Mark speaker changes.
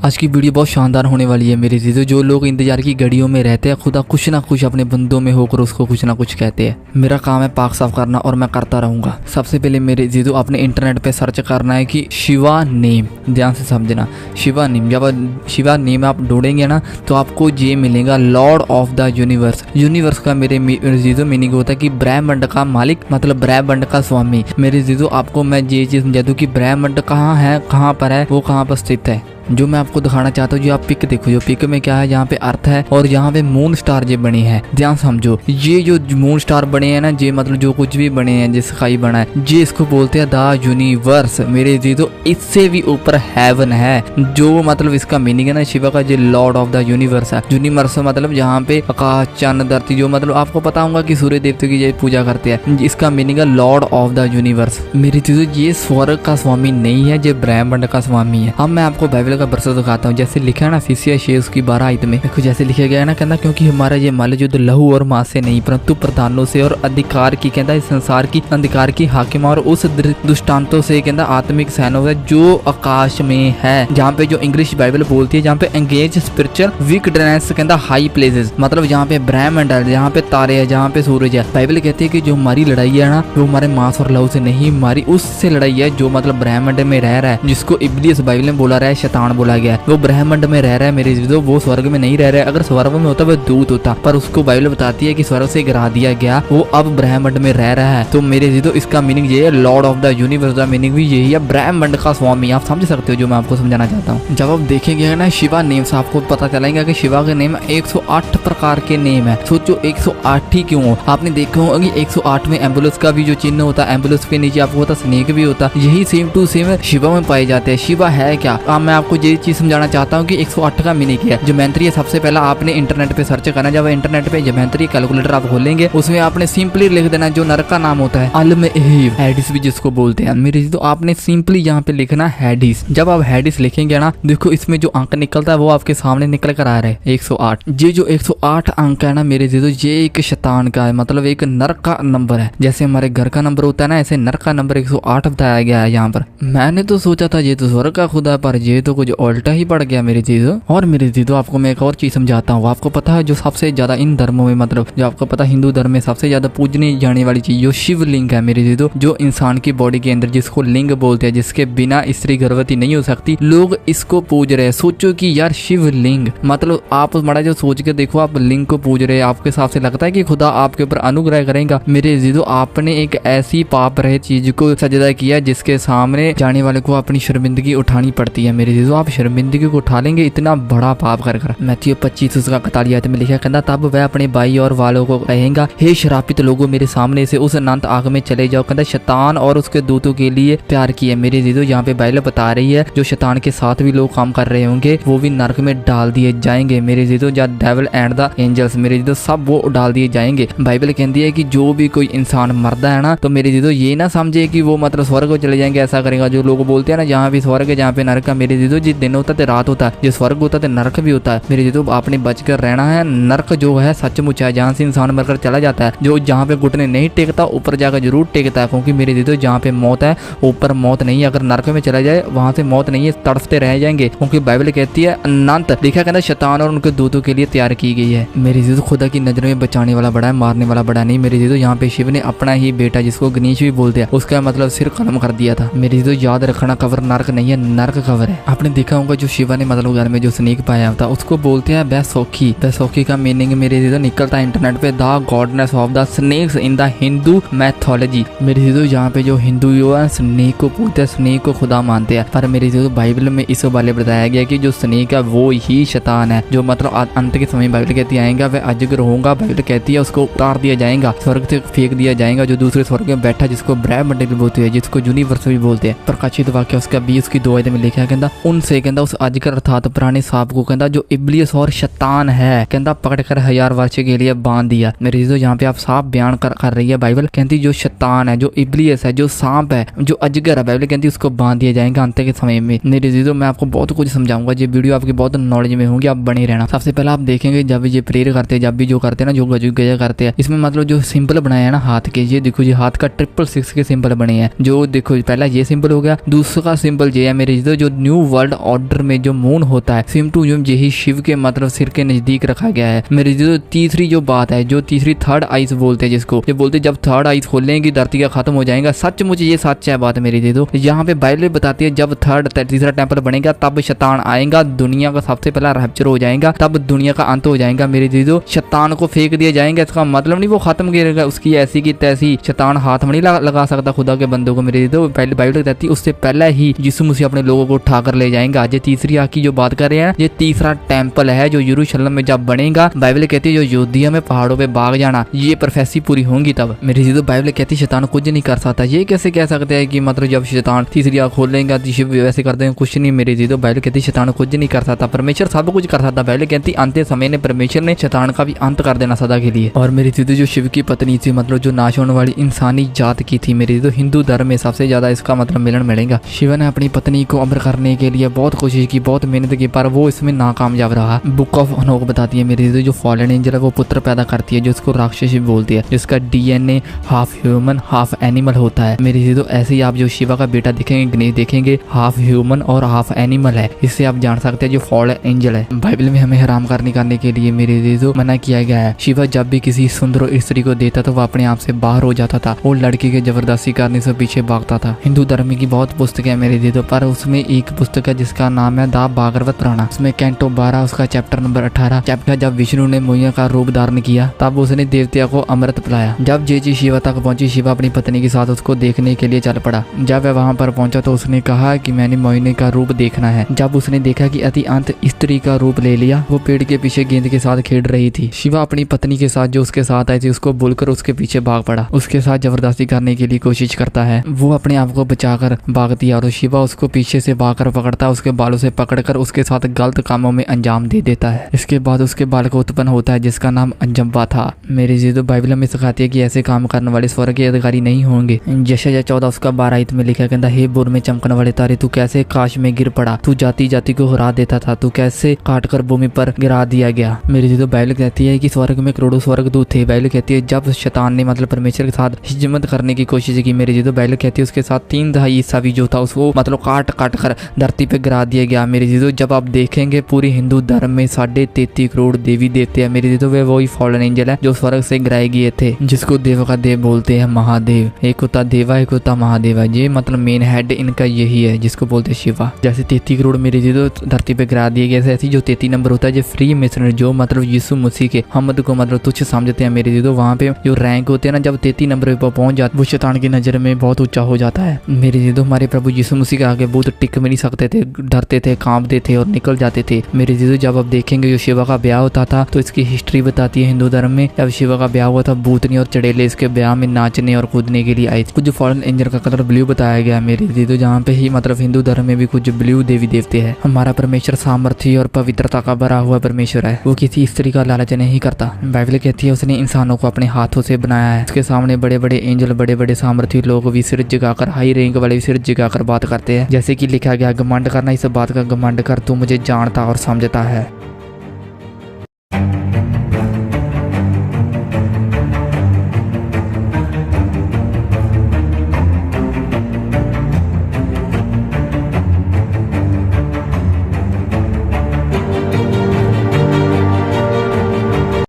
Speaker 1: आज की वीडियो बहुत शानदार होने वाली है मेरे जीजो। जो लोग इंतजार की घड़ियों में रहते हैं, खुदा कुछ ना कुछ अपने बंदों में होकर उसको कुछ ना कुछ कहते हैं। मेरा काम है पाक साफ करना और मैं करता रहूंगा। सबसे पहले मेरे जीजो अपने इंटरनेट पे सर्च करना है कि शिवा नेम, ध्यान से समझना, शिवा नेम। जब शिवा नेम आप ढूंढेंगे ना तो आपको ये मिलेगा, Lord of the universe. Universe का मेरे जीजो मीनिंग होता है कि ब्रह्मांड का मालिक, मतलब ब्रह्मांड का स्वामी। मेरे जीजो आपको मैं ये चीज समझा दूं कि ब्रह्मांड कहाँ है, कहाँ पर है, वो कहाँ पर स्थित है। जो मैं आपको दिखाना चाहता हूँ, जो आप पिक देखो, जो पिक में क्या है, यहाँ पे अर्थ है और यहाँ पे मून स्टार ये बने हैं। ध्यान समझो, ये जो मून स्टार बने हैं ना, ये मतलब जो कुछ भी बने हैं, जिसका ही बना है, ये इसको बोलते हैं द यूनिवर्स। मेरे जीजो इससे भी ऊपर हेवन है, जो मतलब इसका मीनिंग है ना, शिवा का जो लॉर्ड ऑफ द यूनिवर्स है। यूनिवर्स मतलब यहाँ पे आकाश, चंद, धरती, जो मतलब आपको पता होगा कि सूर्य देवता की ये पूजा करते हैं, इसका मीनिंग है लॉर्ड ऑफ द यूनिवर्स। मेरे जीजो ये स्वर्ग का स्वामी नहीं है, ये ब्रह्मांड का स्वामी है। अब मैं आपको बाइबल का वर्ष दिखाता हूँ। जैसे लिखा है ना फिसिया 6 उसकी 12 आयत में, देखो जैसे लिखा गया है ना, कहना क्योंकि हमारा ये मल युद्ध लहू और मांस से नहीं परंतु प्रधानों से और अधिकार की, कहता इस संसार की अंधकार की हाकिम और उस दुष्टांतों से, कहता आत्मिक सैनों से जो आकाश में है। जहाँ पे जो इंग्लिश बाइबल बोलती है, जहाँ पे एंगेज स्पिरिचुअल विकनेस, कहता हाई प्लेसेस, मतलब जहाँ पे ब्रह्मांड है, जहाँ पे तारे है, जहाँ पे सूरज है। बाइबल कहती है कि जो हमारी लड़ाई है ना, वो हमारे मांस और लहू से नहीं, हमारी उससे लड़ाई है जो मतलब ब्रह्मांड में रह रहा है, जिसको इब्लीस बाइबल में बोला रहा है, शैतान बोला गया है। वो ब्रह्मांड में रह रहा है मेरे जीजो, वो स्वर्ग में नहीं रह रहा है। अगर स्वर्ग में होता वो दूत होता, पर उसको बाइबल बताती है कि स्वर्ग से गिरा दिया गया, वो अब ब्रह्मांड में रह रहा है। तो मेरे जीजो इसका मीनिंग ये है, लॉर्ड ऑफ द यूनिवर्स का मीनिंग भी यही है, ब्रह्मांड का स्वामी। आप समझ सकते हो जो मैं आपको समझाना चाहता हूँ। जब आप देखेंगे ना शिवा नेम से, आपको पता चलेगा कि शिवा के नेम 108 प्रकार के नेम है। सोचो 108 ही क्यों हो। आपने देखा होगा कि 108 में एम्बुलेंस का भी जो चिन्ह होता है, एम्बुलेंस के नीचे आपको होता स्नेक भी होता, यही सेम टू सेम शिवा में पाए जाते हैं। शिवा है क्या? अब मैं आपको ये चीज समझाना चाहता हूँ कि 108 का मीनिंग क्या है। ज्योमेट्री है, सबसे पहला आपने इंटरनेट पे सर्च करना। जब इंटरनेट पे ज्योमेट्री कैलकुलेटर आप खोलेंगे, उसमें आपने सिंपली लिख देना जो नरक का नाम होता है, अल-में-एहिव, हेडिस भी जिसको बोलते हैं। मेरे तो आपने सिंपली यहाँ पे लिखना हेडिस। जब आप हेडिस लिखेंगे ना, देखो इसमें जो अंक निकलता है वो आपके सामने निकल कर आ रहा है 108। ये जो 108 अंक है ना मेरे जीजो, ये एक शैतान का है, मतलब एक नरक का नंबर है। जैसे हमारे घर का नंबर होता है ना, ऐसे नरक का नंबर 108 बताया गया है यहाँ पर। मैंने तो सोचा था ये तो स्वर्ग का खुदा, पर ये तो कुछ उल्टा ही पड़ गया मेरे जीजो। और मेरे जीजो आपको मैं एक और चीज समझाता हूँ। आपको पता है जो सबसे ज्यादा इन धर्मों में, मतलब जो आपको पता हिंदू धर्म में सबसे ज्यादा पूजने जाने वाली चीज जो शिवलिंग है मेरे जीजो, जो इंसान की बॉडी के अंदर जिसको लिंग बोलते हैं, जिसके बिना स्त्री गर्भवती नहीं हो सकती, लोग इसको पूज रहे हैं। सोचो कि यार शिवलिंग, मतलब आप बड़ा जो सोच के देखो, आप लिंग को पूज रहे हैं, आपके हिसाब से लगता है कि खुदा आपके ऊपर अनुग्रह करेगा? मेरे जीजो आपने एक ऐसी पाप रहे चीज को सजदा किया जिसके सामने जाने वाले को अपनी शर्मिंदगी उठानी पड़ती है। मेरे जीजो आप शर्मिंदगी को उठा लेंगे इतना बड़ा पाप कर। मैथ्यू 25 उसका 41 में लिखा, कहता तब वह अपने भाई और वालों को कहेगा, हे शरापित लोगों, मेरे सामने से उस अनंत आग में चले जाओ। कहता शैतान और उसके दूतों के लिए तैयार किया। मेरे जीजो यहाँ पे बाइबल बता रही है जो शैतान के साथ भी लोग काम कर रहे होंगे वो भी नरक में डाल दिए जाएंगे। मेरे जीजो या डेविल एंड द एंजल्स, मेरे जीजो सब वो डाल दिए जाएंगे। बाइबल कहती है कि जो भी कोई इंसान मरदा है ना, तो मेरे जीजो ये ना समझे कि वो मतलब स्वर्ग को चले जाएंगे, ऐसा करेगा। जो लोग बोलते हैं ना जहाँ भी स्वर्ग है जहाँ पे नरक है, मेरे जीजो जिस दिन होता है रात होता है, जो स्वर्ग होता है नरक भी होता है। मेरे जीजो आपने बचकर रहना है। नरक जो है सचमुच है, जहाँ से इंसान मरकर चला जाता है, जो जहाँ पे घुटने नहीं टेकता ऊपर जाकर जरूर टेकता है, क्योंकि मेरे जीजो जहाँ पे मौत है ऊपर मौत नहीं है। अगर नरक में चला जाए वहां से मौत नहीं है, तड़पते रह जाएंगे, क्योंकि बाइबल कहती है अनंत, लिखा कहता शैतान और उनके दूतों के लिए तैयार की गई है। मेरे जीजो खुदा की नजर में बचाने वाला बड़ा है, मारने वाला बड़ा नहीं। मेरे जीजो यहाँ पे शिव ने अपना ही बेटा, जिसको गणेश भी बोलते हैं, उसका मतलब सिर कलम कर दिया था। मेरे जीजो याद रखना, कबर नरक नहीं है, नरक कबर है। आपने देखा होगा जो शिवा ने मतलब घर में जो स्नेक पाया था उसको बोलते हैं बैसोखी। बैसोखी का मीनिंग मेरे जीजो निकलता है इंटरनेट पे, the goddess of the snakes in the Hindu mythology. मेरे जीजो यहाँ पे जो हिंदू है स्नेक को पूजते हैं, स्नेक को खुदा मानते हैं, पर मेरे जीजो बाइबल में इस वाले बताया गया कि जो स्नेक है वो ही शैतान है, जो मतलब अंत के समय बाइबल कहती आएगा वह अजगर होगा। बाइबल कहती है उसको उतार दिया जाएगा, स्वर्ग से फेंक दिया जाएगा, जो दूसरे स्वर्ग में बैठा, जिसको ब्रह्मांड भी बोलते हैं, जिसको यूनिवर्स भी बोलते हैं। प्रकाशित वाक्य उसका 20 की 2 में लिखा है, कहता उनसे कहता उस अजगर अर्थात पुराने सांप को कहता जो इब्लियस और शैतान है, कहता पकड़ कर 1000 वर्ष के लिए बांध दिया। मेरे जीजो यहाँ पे आप साफ बयान कर रही है बाइबल, कहती जो शैतान है, जो इब्लियस है, जो सांप है, जो अजगर है, बाइबल कहती उसको बांध दिया जाएगा अंत के समय में। मेरे जीजो मैं आपको बहुत कुछ समझाऊंगा, ये वीडियो आपकी बहुत नॉलेज में होगी, आप बने रहना। सबसे पहले आप देखेंगे जब ये प्रेयर करते हैं, जब भी जो करते हैं ना, जो गजा करते हैं, इसमें मतलब जो सिंबल बनाए हैं ना हाथ के, ये देखो ये हाथ का 666 के सिंबल बने हैं। जो देखो पहला ये सिंबल हो गया, दूसरा सिंबल ये है मेरे जीजो जो न्यू वर्ल्ड वर्ल्ड ऑर्डर में जो मून होता है सेम टू सेम यही शिव के मतलब सिर के नजदीक रखा गया है। मेरे जो तीसरी जो बात है, जो तीसरी थर्ड आइज बोलते हैं जिसको, ये बोलते जब थर्ड आइज खोलेंगी धरती का खत्म हो जाएगा। सच मुझे ये सच है बात मेरी दे दो। यहाँ पे बाइबल बताती है जब तीसरा टेम्पल बनेगा तब शैतान आएगा, दुनिया का सबसे पहला रैप्चर हो जाएगा, तब दुनिया का अंत हो जाएगा। मेरे दे दो शैतान को फेंक दिया जाएगा। इसका मतलब नहीं वो खत्म करेगा, उसकी ऐसी की तैसी शैतान हाथ में नहीं लगा सकता खुदा के बंदों को। मेरे दे दो पहले बाइबल कहती है उससे पहले ही यीशु मसीह अपने लोगों को उठाकर ले जाएगा। आज तीसरी आग की जो बात कर रहे हैं, ये तीसरा टेम्पल है जो यरूशलेम में जब बनेगा। बाइबल कहती है जो यहूदिया में पहाड़ों पे भाग जाना, ये प्रोफेसी पूरी होंगी तब। मेरी चीजों बाइबल कहती है शैतान कुछ नहीं कर सकता। ये कैसे कह सकते हैं कि मतलब जब शैतान तीसरी आग खोलेगा वैसे करते हैं कुछ नहीं। मेरी चीजों बाइबल कहती है शैतान कुछ नहीं कर सकता, परमेश्वर सब कुछ कर सकता। बाइबल कहती अंतिम समय ने परमेश्वर ने शैतान का भी अंत कर देना सदा के लिए। और मेरी चीजों जो शिव की पत्नी थी, मतलब जो नाश होने वाली इंसानी जात की थी, मेरी तो हिंदू धर्म में सबसे ज्यादा इसका मतलब मिलन मिलेगा। शिव ने अपनी पत्नी को अमर करने के लिए बहुत कोशिश की, बहुत मेहनत की, पर वो इसमें नाकामयाब रहा। बुक ऑफ हनोक बताती है मेरी जो फॉलन एंजल है वो पुत्र पैदा करती है जो उसको राक्षसी बोलती है, जिसका DNA half human half animal होता है। मेरी तो ऐसे ही आप जो शिवा का बेटा देखेंगे गणेश देखेंगे हाफ ह्यूमन और हाफ एनिमल है। इससे आप जान सकते हैं जो फॉलन एंजल है। बाइबल में हमें हराम करने के लिए मेरी जो मना किया गया है। शिवा जब भी किसी सुंदर स्त्री को देता तो वह अपने आप से बाहर हो जाता था और लड़की के जबरदस्ती करने से पीछे भागता था। हिंदू धर्म की बहुत पुस्तक है मेरे दीदो, पर उसमें एक पुस्तक है जिसका नाम है द भागवत पुराण। उसमें कैंटो 12 उसका चैप्टर नंबर 18 चैप्टर जब विष्णु ने मैया का रूप धारण किया तब उसने देवता को अमृत पिलाया। जब जेजी शिवा तक पहुंची, शिवा अपनी पत्नी के साथ उसको देखने के लिए चल पड़ा। जब वह वहां पर पहुंचा तो उसने कहा कि मैंने मोहिनी का रूप देखना है। जब उसने देखा कि अति अंत स्त्री का रूप ले लिया, वो पेड़ के पीछे गेंद के साथ खेल रही थी। शिवा अपनी पत्नी के साथ जो उसके साथ आई थी उसको बोलकर उसके पीछे भाग पड़ा। उसके साथ जबरदस्ती करने के लिए कोशिश करता है। वो अपने आप को बचाकर भागती है और शिवा उसको पीछे से भागकर पकड़ता है, उसके बालों से पकड़कर उसके साथ गलत कामों में अंजाम दे देता है। इसके बाद उसके बाल को उत्पन्न होता है जिसका नाम अंजम्बा था। मेरी जीदो बाइबल में सिखाती है कि ऐसे काम करने वाले स्वर्ग के अधिकारी नहीं होंगे। यशायाह 14 उसका 12 में लिखा कहता हे बुर में चमकने वाले तारे, तू कैसे काश में गिर पड़ा, तू जाति जाति को हरा देता था, तू कैसे काट कर भूमि पर गिरा दिया गया। मेरी जीदो बाइबल कहती है कि स्वर्ग में करोड़ों स्वर्गदूत थे। बाइबल कहती है जब शैतान ने मतलब परमेश्वर के साथ हिजमत करने की कोशिश की, मेरी जीदो बाइबल कहती है उसके साथ 3/4 ईसा भी जो था उसको मतलब काट कर धरती पे गिरा दिया गया। मेरी जीदो जब आप देखेंगे पूरी हिंदू धर्म में 33.5 करोड़ देवी देवते हैं। मेरी जीदो वे वही फॉलन एंजल है जो स्वर्ग से गिराए गए थे, जिसको देव का देव बोलते हैं महादेव। एक होता देवा एक होता महादेवा, ये मतलब मेन हेड इनका यही है जिसको बोलते हैं शिवा। जैसे 33 करोड़ मेरी जीदो धरती पे गिरा दिए गए, ऐसी जो 33 नंबर होता है जो फ्री मिशनरी जो मतलब यीशु मसीह के हमद को मतलब तुच्छ समझते हैं। मेरी जीदो वहाँ पे जो रैंक होते हैं ना, जब 33 नंबर पर पहुंच जाते वो शैतान की नजर में बहुत ऊंचा हो जाता है। मेरी जीदो हमारे प्रभु यीशु मसीह के आगे बहुत टिक भी नहीं सकते थे, डरते थे, कांपते थे और निकल जाते थे। मेरी जीदो जब आप देखेंगे जो शिवा का ब्याह होता था तो इसकी हिस्ट्री बताती है हिंदू धर्म में। जब शिवा का ब्याह हुआ था भूतनी और चड़ेले इसके ब्याह में नाचने और कूदने के लिए आई थी। कुछ फॉलन एंजल का कलर ब्लू बताया गया मेरी दीदो, जहाँ पे ही मतलब हिंदू धर्म में भी कुछ ब्लू देवी देवते हैं। हमारा परमेश्वर सामर्थ्य और पवित्रता का भरा हुआ परमेश्वर है, वो किसी स्त्री का लालच नहीं करता। बाइबल कहती है उसने इंसानों को अपने हाथों से बनाया है। उसके सामने बड़े बड़े एंजल बड़े बड़े सामर्थ्य लोग भी सिर झुकाकर हाई रैंक वाले भी सिर झुकाकर बात करते हैं। जैसे कि लिखा गया घमंड करना, इस बात का घमंड कर तू मुझे जानता और समझता है।